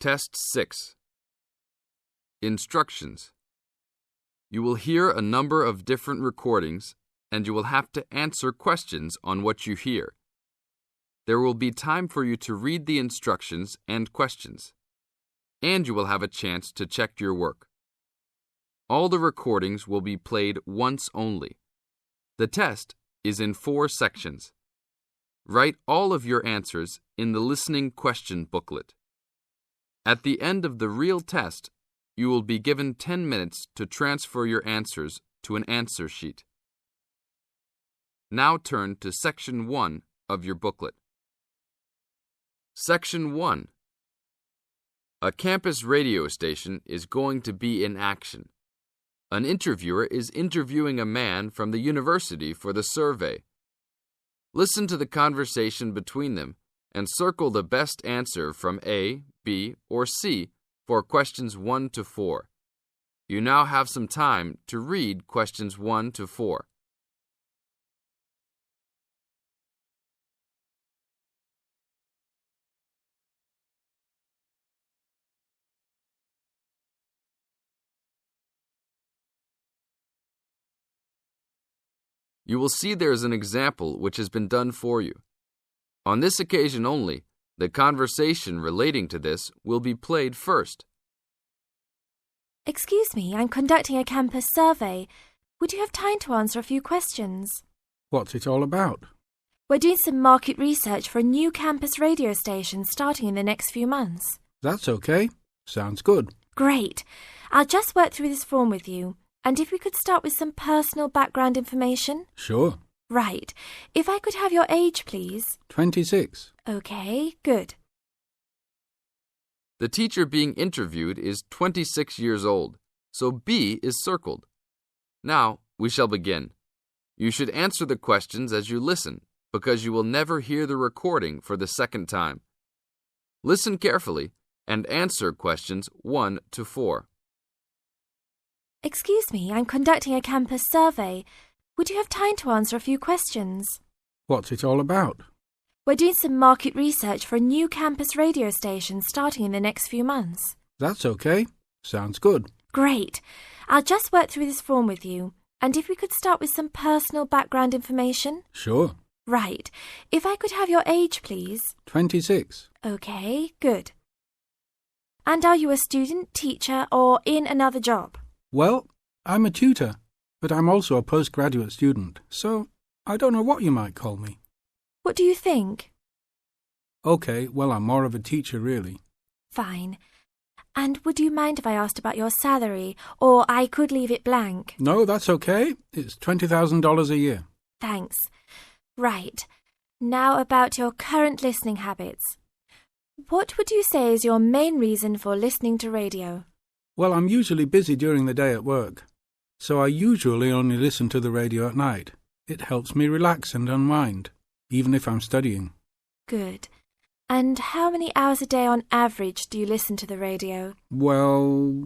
Test 6. Instructions. You will hear a number of different recordings, and you will have to answer questions on what you hear. There will be time for you to read the instructions and questions, and you will have a chance to check your work. All the recordings will be played once only. The test is in 4 sections. Write all of your answers in the listening question booklet. At the end of the real test, you will be given 10 minutes to transfer your answers to an answer sheet. Now turn to Section 1 of your booklet. Section 1. A campus radio station is going to be in action. An interviewer is interviewing a man from the university for the survey. Listen to the conversation between them and circle the best answer from A, B, or C for questions 1 to 4. You now have some time to read questions 1 to 4. You will see there is an example which has been done for you. On this occasion only, the conversation relating to this will be played first. Excuse me, I'm conducting a campus survey. Would you have time to answer a few questions? What's it all about? We're doing some market research for a new campus radio station starting in the next few months. That's okay. Sounds good. Great. I'll just work through this form with you. And if we could start with some personal background information? Sure. Right. If I could have your age, please. 26. Okay, good. The teacher being interviewed is 26 years old, so B is circled. Now, we shall begin. You should answer the questions as you listen, because you will never hear the recording for the second time. Listen carefully and answer questions 1 to 4. Excuse me, I'm conducting a campus survey. Would you have time to answer a few questions? What's it all about? We're doing some market research for a new campus radio station starting in the next few months. That's okay. Sounds good. Great. I'll just work through this form with you. And if we could start with some personal background information? Sure. Right. If I could have your age, please. 26. Okay, good. And are you a student, teacher, or in another job? Well, I'm a tutor, but I'm also a postgraduate student, so I don't know what you might call me. What do you think? Okay, well, I'm more of a teacher, really. Fine. And would you mind if I asked about your salary, or I could leave it blank? No, that's okay. It's $20,000 a year. Thanks. Right. Now about your current listening habits. What would you say is your main reason for listening to radio? Well, I'm usually busy during the day at work, so I usually only listen to the radio at night. It helps me relax and unwind, even if I'm studying. Good. And how many hours a day on average do you listen to the radio? Well,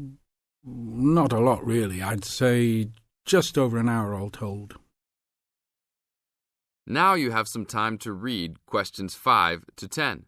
not a lot really. I'd say just over an hour all told. Now you have some time to read questions 5 to 10.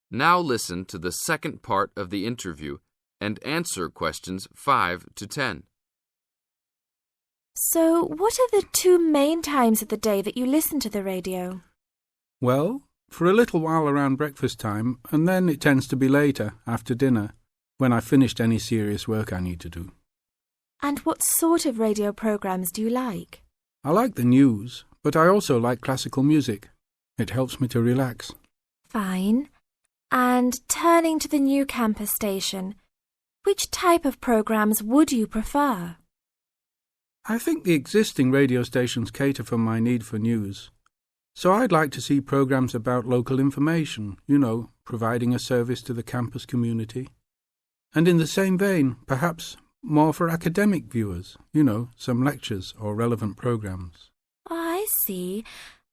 Now listen to the second part of the interview and answer questions 5 to 10. So, what are the 2 main times of the day that you listen to the radio? Well, for a little while around breakfast time, and then it tends to be later, after dinner, when I've finished any serious work I need to do. And what sort of radio programs do you like? I like the news, but I also like classical music. It helps me to relax. Fine. And turning to the new campus station, which type of programs would you prefer? I think the existing radio stations cater for my need for news. So I'd like to see programs about local information, providing a service to the campus community. And in the same vein, perhaps more for academic viewers, some lectures or relevant programs. Oh, I see.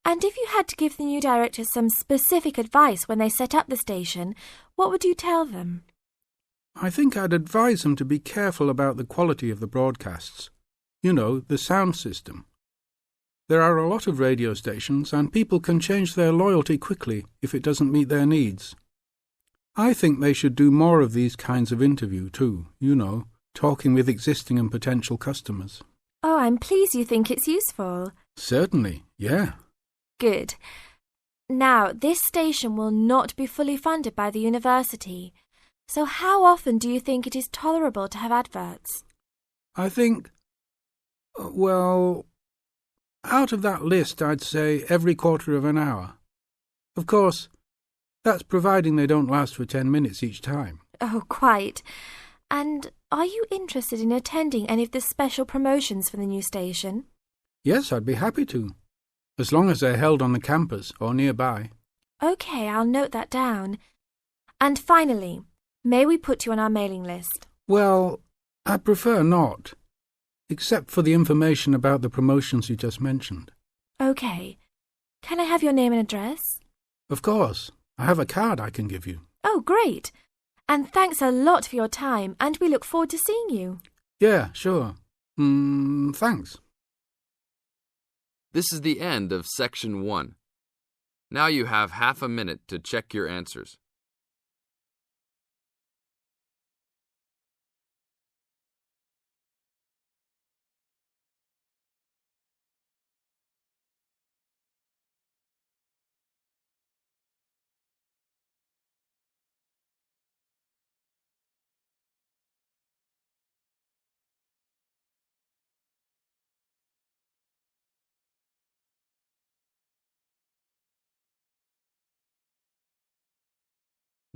And if you had to give the new directors some specific advice when they set up the station, what would you tell them? I think I'd advise them to be careful about the quality of the broadcasts. You know, the sound system. There are a lot of radio stations and people can change their loyalty quickly if it doesn't meet their needs. I think they should do more of these kinds of interview too, you know, talking with existing and potential customers. Oh, I'm pleased you think it's useful. Certainly, yeah. Good. Now, this station will not be fully funded by the university. So how often do you think it is tolerable to have adverts? I think, well, out of that list I'd say every quarter of an hour. Of course, that's providing they don't last for 10 minutes each time. Oh, quite. And are you interested in attending any of the special promotions for the new station? Yes, I'd be happy to, as long as they're held on the campus or nearby. OK, I'll note that down. And finally, may we put you on our mailing list? Well, I prefer not, except for the information about the promotions you just mentioned. OK. Can I have your name and address? Of course. I have a card I can give you. Oh, great. And thanks a lot for your time, and we look forward to seeing you. Yeah, sure. Thanks. This is the end of Section 1. Now you have half a minute to check your answers.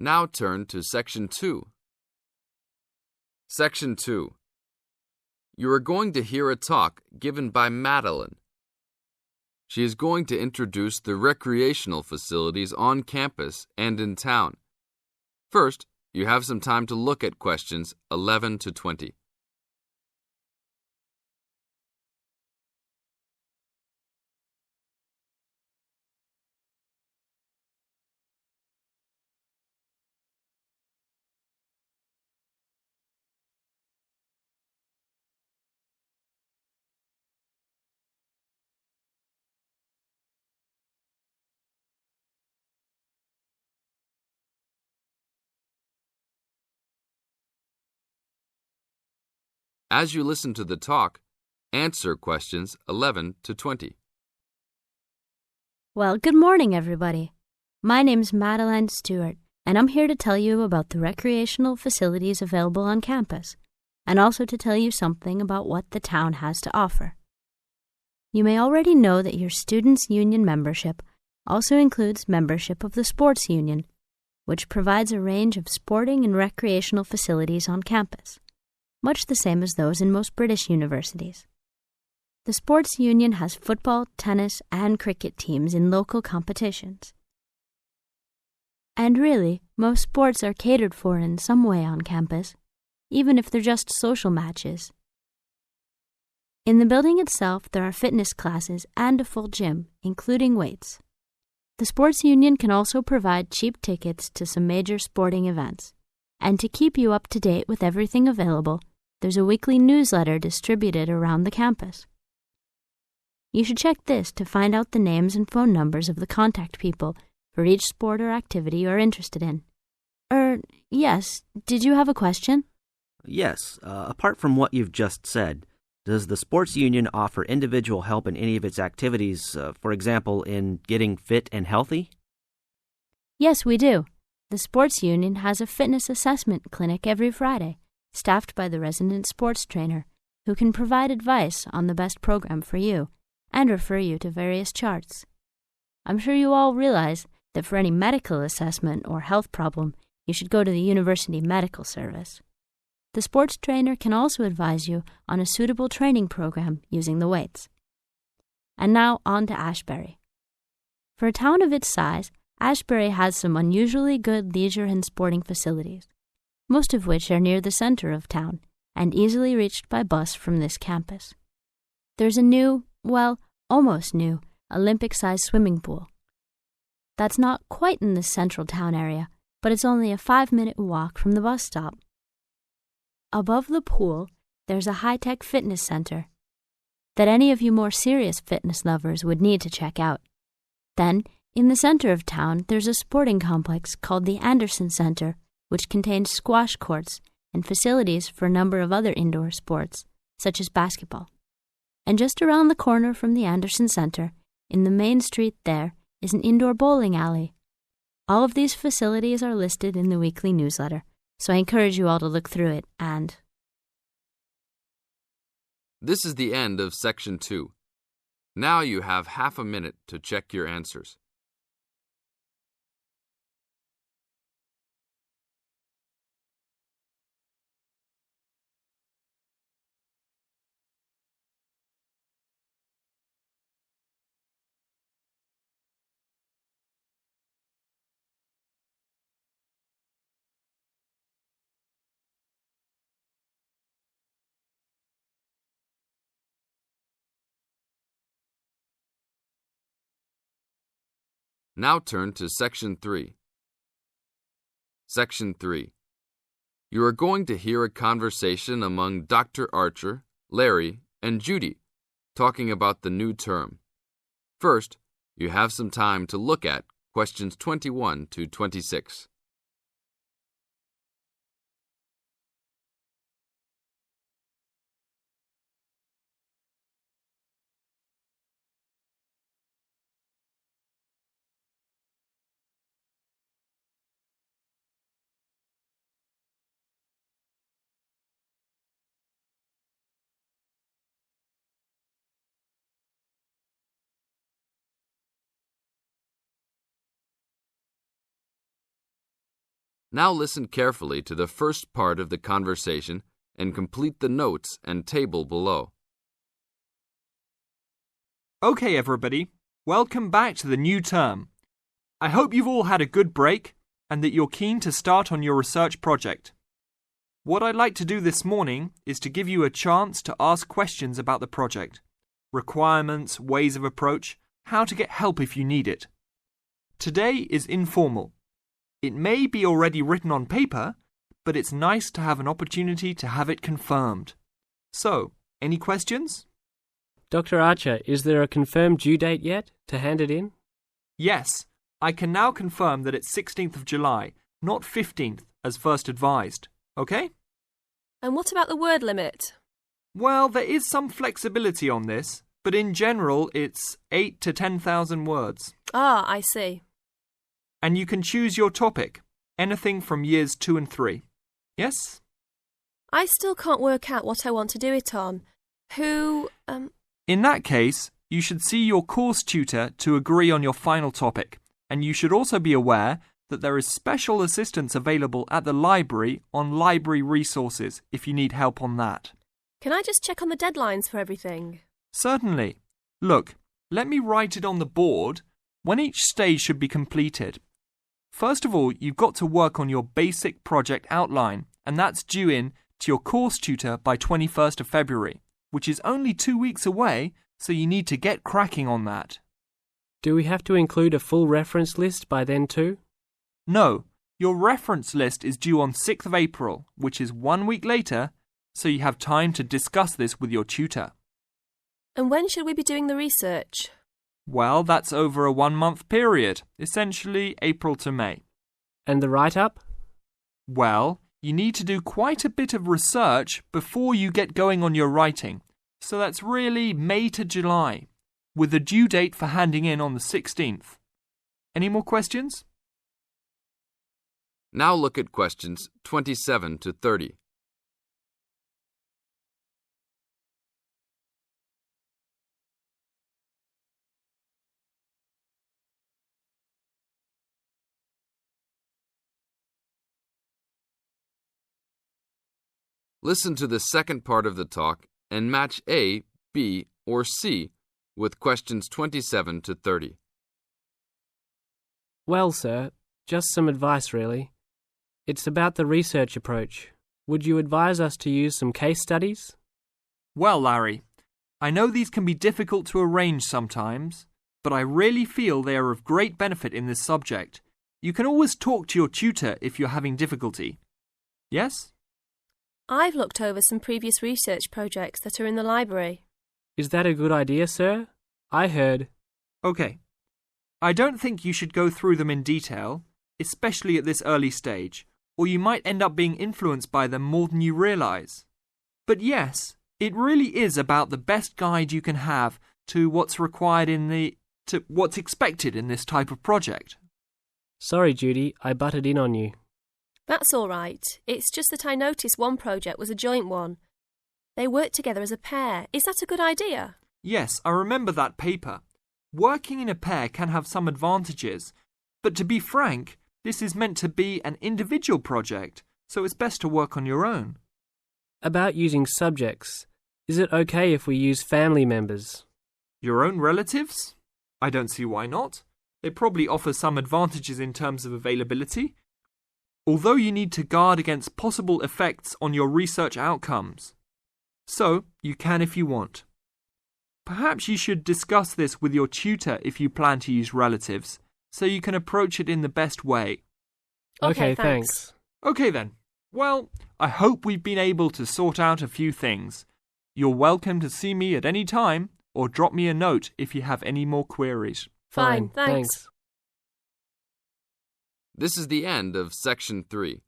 Now turn to Section 2. Section 2. You are going to hear a talk given by Madeline. She is going to introduce the recreational facilities on campus and in town. First, you have some time to look at questions 11 to 20. As you listen to the talk, answer questions 11 to 20. Well, good morning, everybody. My name's Madeline Stewart, and I'm here to tell you about the recreational facilities available on campus, and also to tell you something about what the town has to offer. You may already know that your students' union membership also includes membership of the sports union, which provides a range of sporting and recreational facilities on campus, much the same as those in most British universities. The sports union has football, tennis, and cricket teams in local competitions. And really, most sports are catered for in some way on campus, even if they're just social matches. In the building itself, there are fitness classes and a full gym, including weights. The sports union can also provide cheap tickets to some major sporting events. And to keep you up to date with everything available, there's a weekly newsletter distributed around the campus. You should check this to find out the names and phone numbers of the contact people for each sport or activity you're interested in. Yes, did you have a question? Yes, apart from what you've just said, does the sports union offer individual help in any of its activities, for example, in getting fit and healthy? Yes, we do. The sports union has a fitness assessment clinic every Friday, staffed by the resident sports trainer, who can provide advice on the best program for you and refer you to various charts. I'm sure you all realize that for any medical assessment or health problem, you should go to the University Medical Service. The sports trainer can also advise you on a suitable training program using the weights. And now on to Ashbury. For a town of its size, Ashbury has some unusually good leisure and sporting facilities, most of which are near the center of town and easily reached by bus from this campus. There's a new, well, almost new, Olympic-sized swimming pool. That's not quite in the central town area, but it's only a 5-minute walk from the bus stop. Above the pool, there's a high-tech fitness center that any of you more serious fitness lovers would need to check out. Then, in the center of town, there's a sporting complex called the Anderson Center, which contains squash courts and facilities for a number of other indoor sports, such as basketball. And just around the corner from the Anderson Center, in the main street there, is an indoor bowling alley. All of these facilities are listed in the weekly newsletter, so I encourage you all to look through it and... This is the end of Section 2. Now you have half a minute to check your answers. Now turn to Section 3. Section 3. You are going to hear a conversation among Dr. Archer, Larry, and Judy, talking about the new term. First, you have some time to look at questions 21 to 26. Now listen carefully to the first part of the conversation and complete the notes and table below. Okay, everybody, welcome back to the new term. I hope you've all had a good break and that you're keen to start on your research project. What I'd like to do this morning is to give you a chance to ask questions about the project, requirements, ways of approach, how to get help if you need it. Today is informal. It may be already written on paper, but it's nice to have an opportunity to have it confirmed. So, any questions? Dr. Archer, is there a confirmed due date yet to hand it in? Yes, I can now confirm that it's 16th of July, not 15th as first advised. Okay? And what about the word limit? Well, there is some flexibility on this, but in general it's 8 to 10,000 words. Ah, I see. And you can choose your topic, anything from years 2 and 3. Yes? I still can't work out what I want to do it on. In that case, you should see your course tutor to agree on your final topic, and you should also be aware that there is special assistance available at the library on library resources if you need help on that. Can I just check on the deadlines for everything? Certainly. Look, let me write it on the board when each stage should be completed. First of all, you've got to work on your basic project outline, and that's due in to your course tutor by 21st of February, which is only 2 weeks away, so you need to get cracking on that. Do we have to include a full reference list by then too? No, your reference list is due on 6th of April, which is 1 week later, so you have time to discuss this with your tutor. And when should we be doing the research? Well, that's over a 1-month period, essentially April to May. And the write-up? Well, you need to do quite a bit of research before you get going on your writing, so that's really May to July, with the due date for handing in on the 16th. Any more questions? Now look at questions 27 to 30. Listen to the second part of the talk and match A, B, or C with questions 27 to 30. Well, sir, just some advice really. It's about the research approach. Would you advise us to use some case studies? Well, Larry, I know these can be difficult to arrange sometimes, but I really feel they are of great benefit in this subject. You can always talk to your tutor if you're having difficulty. Yes? I've looked over some previous research projects that are in the library. Is that a good idea, sir? I heard. OK. I don't think you should go through them in detail, especially at this early stage, or you might end up being influenced by them more than you realise. But yes, it really is about the best guide you can have to what's required to what's expected in this type of project. Sorry, Judy, I butted in on you. That's all right. It's just that I noticed one project was a joint one. They worked together as a pair. Is that a good idea? Yes, I remember that paper. Working in a pair can have some advantages, but to be frank, this is meant to be an individual project, so it's best to work on your own. About using subjects, is it okay if we use family members? Your own relatives? I don't see why not. They probably offer some advantages in terms of availability, although you need to guard against possible effects on your research outcomes. So, you can if you want. Perhaps you should discuss this with your tutor if you plan to use relatives, so you can approach it in the best way. Okay, thanks. Okay then. Well, I hope we've been able to sort out a few things. You're welcome to see me at any time, or drop me a note if you have any more queries. Fine, thanks. This is the end of Section 3.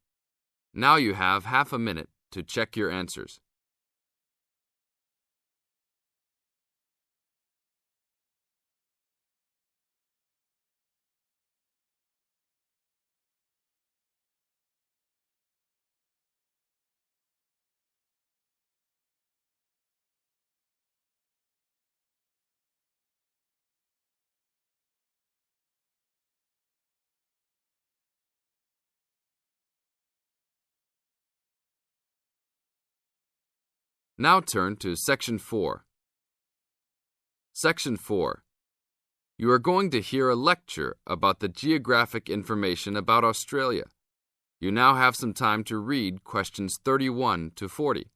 Now you have half a minute to check your answers. Now turn to Section 4. Section 4. You are going to hear a lecture about the geographic information about Australia. You now have some time to read questions 31 to 40.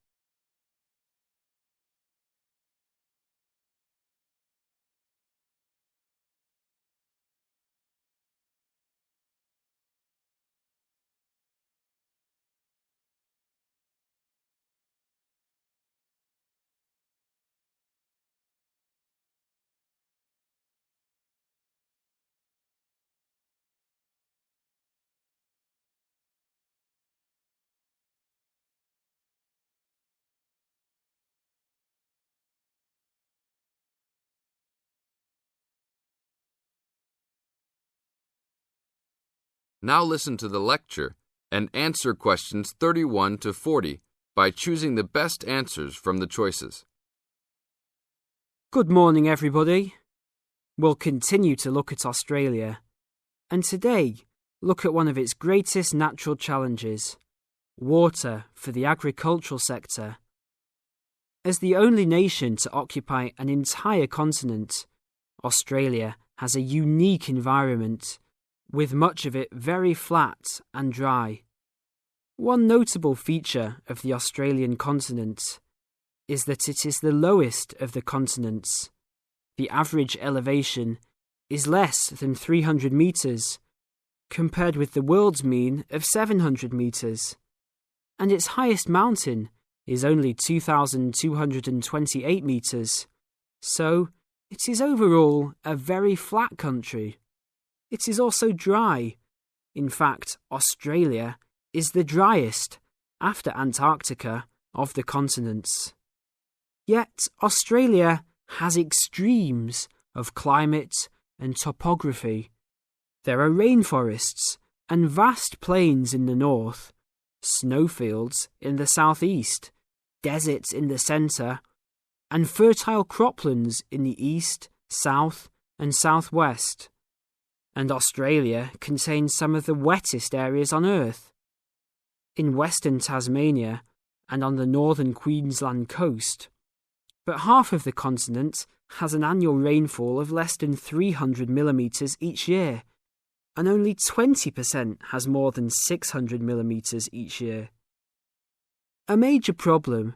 Now listen to the lecture and answer questions 31 to 40 by choosing the best answers from the choices. Good morning, everybody. We'll continue to look at Australia, and today look at one of its greatest natural challenges, water for the agricultural sector. As the only nation to occupy an entire continent, Australia has a unique environment, with much of it very flat and dry. One notable feature of the Australian continent is that it is the lowest of the continents. The average elevation is less than 300 metres, compared with the world's mean of 700 metres, and its highest mountain is only 2,228 metres, so it is overall a very flat country. It is also dry. In fact, Australia is the driest, after Antarctica, of the continents. Yet Australia has extremes of climate and topography. There are rainforests and vast plains in the north, snowfields in the southeast, deserts in the centre, and fertile croplands in the east, south, and southwest. And Australia contains some of the wettest areas on Earth. In western Tasmania and on the northern Queensland coast. But half of the continent has an annual rainfall of less than 300 millimetres each year, and only 20% has more than 600 millimetres each year. A major problem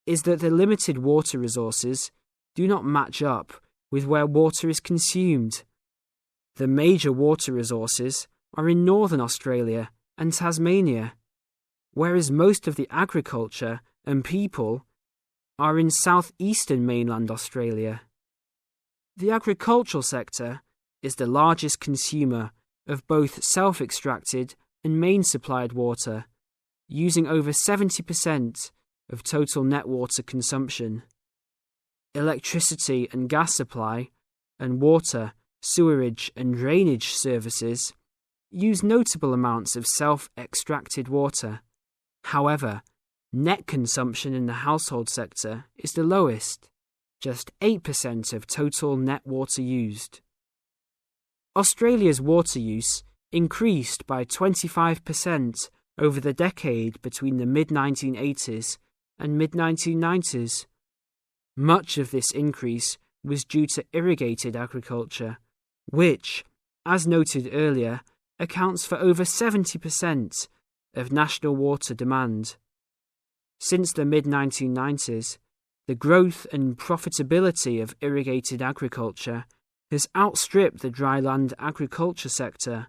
is that the limited water resources do not match up with where water is consumed. The major water resources are in northern Australia and Tasmania, whereas most of the agriculture and people are in southeastern mainland Australia. The agricultural sector is the largest consumer of both self-extracted and main-supplied water, using over 70% of total net water consumption. Electricity and gas supply and water, sewerage and drainage services use notable amounts of self-extracted water. However, net consumption in the household sector is the lowest, just 8% of total net water used. Australia's water use increased by 25% over the decade between the mid-1980s and mid-1990s. Much of this increase was due to irrigated agriculture, which, as noted earlier, accounts for over 70% of national water demand. Since the mid-1990s, the growth and profitability of irrigated agriculture has outstripped the dryland agriculture sector.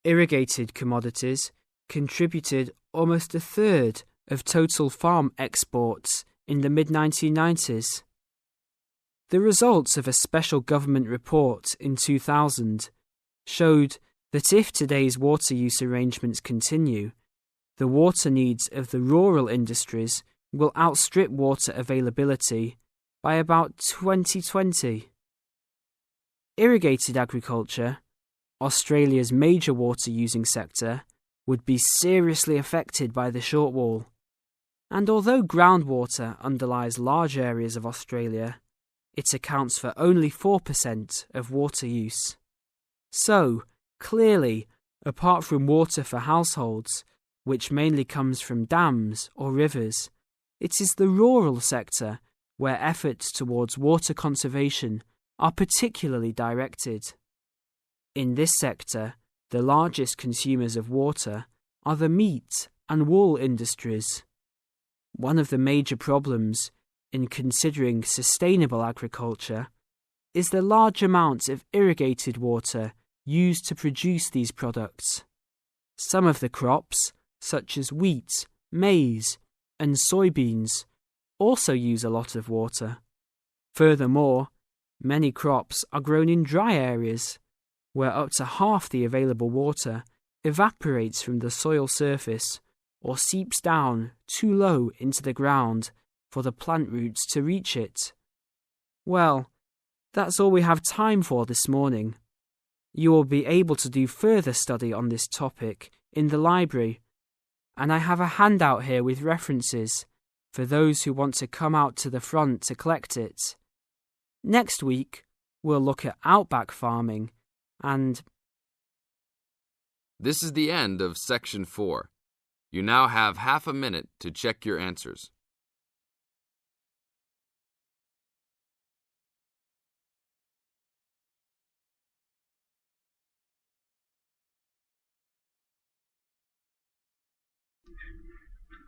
Irrigated commodities contributed almost a third of total farm exports in the mid-1990s. The results of a special government report in 2000 showed that if today's water use arrangements continue, the water needs of the rural industries will outstrip water availability by about 2020. Irrigated agriculture, Australia's major water-using sector, would be seriously affected by the shortfall. And although groundwater underlies large areas of Australia, it accounts for only 4% of water use. So, clearly, apart from water for households, which mainly comes from dams or rivers, it is the rural sector where efforts towards water conservation are particularly directed. In this sector, the largest consumers of water are the meat and wool industries. One of the major problems in considering sustainable agriculture is the large amounts of irrigated water used to produce these products. Some of the crops, such as wheat, maize, and soybeans, also use a lot of water. Furthermore, many crops are grown in dry areas, where up to half the available water evaporates from the soil surface or seeps down too low into the ground for the plant roots to reach it. Well, that's all we have time for this morning. You will be able to do further study on this topic in the library, and I have a handout here with references for those who want to come out to the front to collect it. Next week, we'll look at outback farming and... This is the end of Section 4. You now have half a minute to check your answers.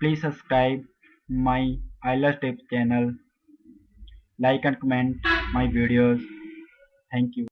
Please subscribe my IELTS tips channel, like and comment my videos. Thank you.